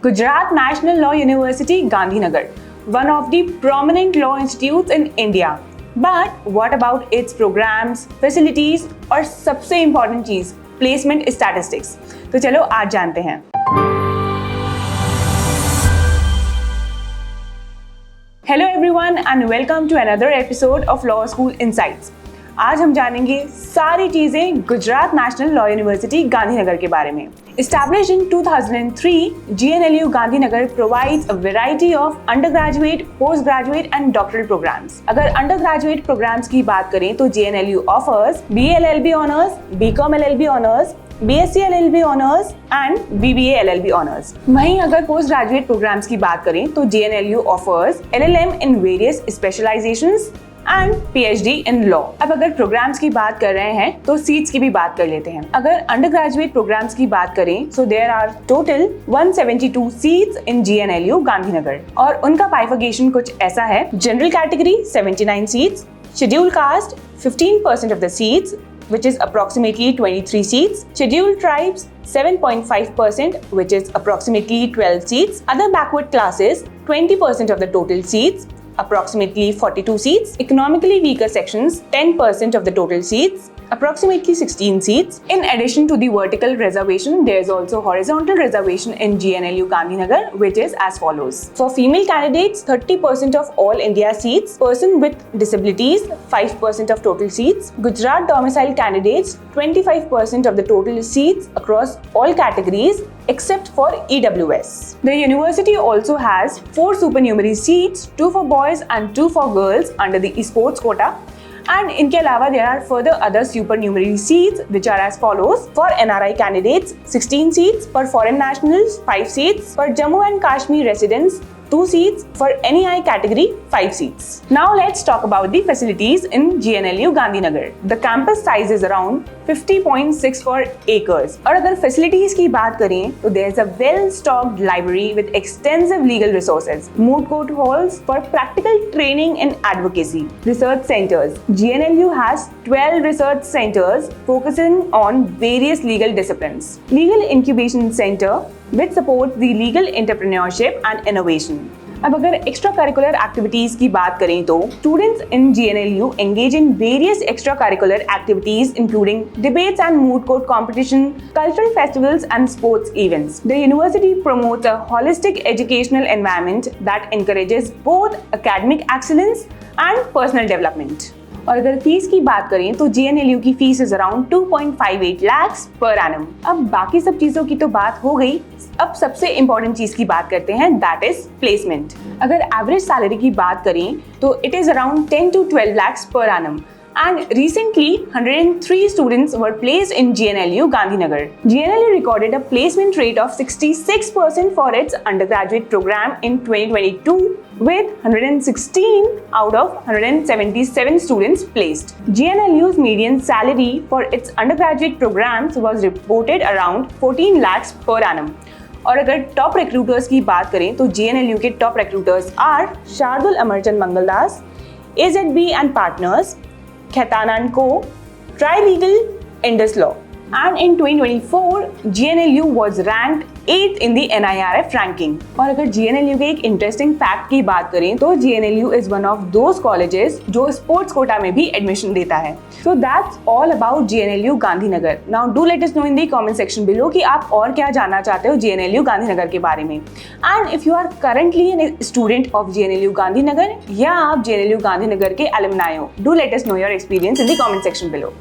Gujarat National Law University, Gandhinagar, one of the prominent law institutes in India. But what about its programs, facilities और सबसे important चीज placement statistics? तो चलो आज जानते हैं. Hello everyone and welcome to another episode of Law School Insights. आज हम जानेंगे सारी चीजें Gujarat national law university Gandhinagar के बारे में. Established in 2003, GNLU Gandhinagar provides a variety of undergraduate, postgraduate and doctoral programs. अगर undergraduate programs की बात करें तो GNLU offers BA LLB honors, BCom LLB honors, BSc LLB honors and BBA LLB honors. वहीं अगर पोस्ट ग्रेजुएट प्रोग्राम्स की बात करें तो GNLU offers LLM in various specializations and PhD in law. अब अगर प्रोग्राम्स की बात कर रहे हैं तो सीट्स की भी बात कर लेते हैं. अगर अंडर ग्रेजुएट प्रोग्राम्स की बात करें so there are total 172 seats in GNLU Gandhinagar और उनका बाइफर्केशन कुछ ऐसा है. General category 79 seats, scheduled caste 15% of the seats which is approximately 23 seats, scheduled tribes 7.5% which is approximately 12 seats, other backward classes 20% of the total seats, approximately 42 seats, economically weaker sections 10% of the total seats, approximately 16 seats. In addition to the vertical reservation, there is also horizontal reservation in GNLU Gandhinagar, which is as follows. For female candidates, 30% of all India seats, person with disabilities 5% of total seats, Gujarat domicile candidates 25% of the total seats across all categories except for EWS. The university also has 4 supernumerary seats, 2 for boys and 2 for girls under the esports quota. And इनके अलावा there are further other supernumerary seats which are as follows. For NRI candidates 16 seats, for foreign nationals 5 seats, for Jammu and Kashmir residents 2 seats, for NEI category 5 seats. Now let's talk about the facilities in GNLU Gandhinagar. The campus size is around 50.64 acres. और अगर facilities की बात करें तो there is a well-stocked library with extensive legal resources, moot court halls for practical training and advocacy, research centers. GNLU has 12 research centers focusing on various legal disciplines. Legal incubation center which supports the legal entrepreneurship and innovation. अब अगर extra curricular activities की बात करें तो students in GNLU engage in various extracurricular activities including debates and moot court competition, cultural festivals and sports events. The university promotes a holistic educational environment that encourages both academic excellence and personal development. और अगर fees की बात करें तो GNLU की fees is around 2.58 lakhs per annum. अब बाकी सब चीजों की तो बात हो गई. अब सबसे इंपॉर्टेंट चीज की बात करते हैं, दैट इज प्लेसमेंट. अगर एवरेज सैलरी की बात करें तो it is around 10 to 12 lakhs per annum. And recently, 103 students were placed in GNLU Gandhinagar. GNLU recorded a placement rate of 66% for its undergraduate program in 2022, with 116 out of 177 students placed. GNLU's median salary for its undergraduate programs was reported around 14 lakhs per annum. और अगर top recruiters की बात करें तो GNLU के top recruiters are Shardul Amarchand Mangaldas, AZB and Partners, Khaitan and Co, Trilegal, Indus Law. And in 2024, GNLU was ranked 8th in the NIRF ranking. और अगर GNLU के एक इंटरेस्टिंग फैक्ट की बात करें तो GNLU is one of those colleges जो sports quota में भी एडमिशन देता है. So that's all about GNLU Gandhinagar. Now do let us know in the comment section below कि आप और क्या जानना चाहते हो GNLU गांधीनगर के बारे में. And if you are currently a student of GNLU Gandhinagar या आप GNLU गांधीनगर के alumni हो, do let us know your experience in the comment section below.